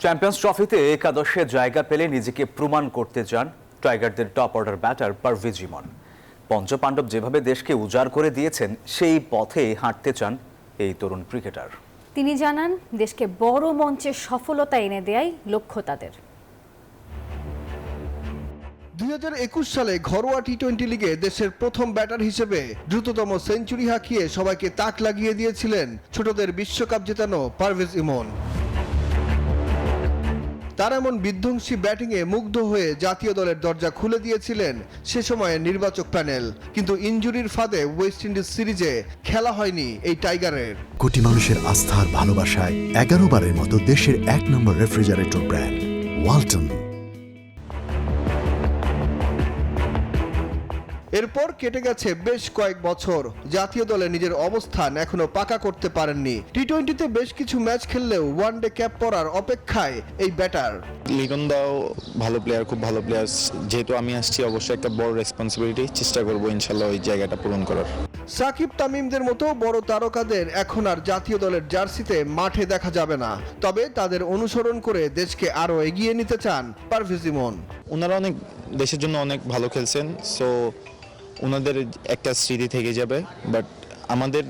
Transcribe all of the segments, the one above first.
Champions ট্রফিতে একাদশে জায়গা পেলে নিজেকে প্রমাণ করতে চান টাইগারদের টপ অর্ডার ব্যাটার পারভেজ ইমন। পঞ্চপাণ্ডব যেভাবে দেশকে উজাড় করে দিয়েছেন সেই পথে হাঁটতে চান এই তরুণ ক্রিকেটার। তিনি জানান, দেশকে বড় মঞ্চে সফলতা এনে দেয়াই লক্ষ্য তাদের। 2021 সালে ঘরোয়া টি-20 লিগে দেশের প্রথম ব্যাটার হিসেবে দ্রুততম সেঞ্চুরি হাঁকিয়ে সবাইকে তাক লাগিয়ে দিয়েছিলেন ছোটদের বিশ্বকাপ জেতানো পারভেজ ইমন। তার এমন বিধ্বংসী ব্যাটিংয়ে মুগ্ধ হয়ে জাতীয় দলের দরজা খুলে দিয়েছিলেন সে সময়ে নির্বাচক প্যানেল। কিন্তু ইনজুরির ফাঁদে ওয়েস্ট ইন্ডিজ সিরিজে খেলা হয়নি এই টাইগারের। কোটি মানুষের আস্থার ভালোবাসায় 11 বারের মতো দেশের 1 নম্বর রেফ্রিজারেটর ব্র্যান্ড ওয়ালটন। এরপর কেটে গেছে বেশ কয়েক বছর, জাতীয় দলে নিজের অবস্থান এখনো পাকা করতে পারেননি। টি-20তে বেশ কিছু ম্যাচ খেললেও ওয়ানডে ক্যাপ পরার অপেক্ষায় এই ব্যাটার। লিটন দাও ভালো প্লেয়ার, খুব ভালো প্লেয়ার। যেহেতু আমি আসছি, অবশ্যই একটা বড় রেসপন্সিবিলিটি, চেষ্টা করবো ইনশাল্লাহ ওই জায়গাটা পূরণ করার। সাকিব তামিমদের মতো বড় তারকাদের এখন আর জাতীয় দলের জার্সিতে মাঠে দেখা যাবে না, তবে তাদের অনুসরণ করে দেশকে আরো এগিয়ে নিতে চান পারভেজ ইমন। ওনারা অনেক দেশের জন্য অনেক ভালো খেলছেন, সো ওনাদের একটা স্মৃতি থেকে যাবে। বাট আমাদের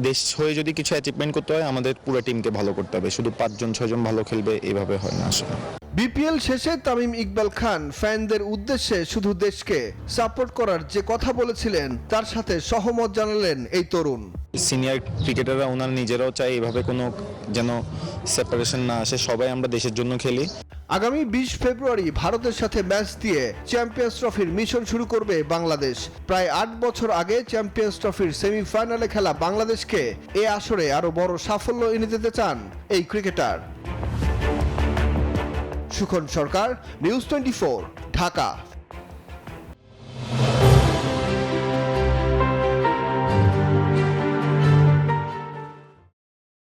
দেশ হয়ে যদি কিছু অ্যাচিভমেন্ট করতে হয়, আমাদের পুরো টিমকে ভালো করতে হবে। শুধু 5-6 জন ভালো খেলবে এইভাবে হয় না আসলে। বিপিএল শেষে তামিম ইকবাল খান ফ্যানদের উদ্দেশ্যে শুধু দেশকে সাপোর্ট করার যে কথা বলেছিলেন তার সাথে সহমত জানালেন এই তরুণ। সিনিয়র ক্রিকেটাররা ওনারা নিজেরাও চায় এভাবে কোনো যেন সেপারেশন না আসে, সবাই আমরা দেশের জন্য খেলি। আগামী 20 ফেব্রুয়ারি ভারতের সাথে ম্যাচ দিয়ে চ্যাম্পিয়ন্স ট্রফির মিশন শুরু করবে বাংলাদেশ। প্রায় 8 বছর আগে চ্যাম্পিয়ন্স ট্রফির সেমিফাইনালে খেলা বাংলাদেশকে এ আসরে আরো বড় সাফল্য এনে দিতে চান এই ক্রিকেটার। সুখন সরকার, নিউজ 24, ঢাকা।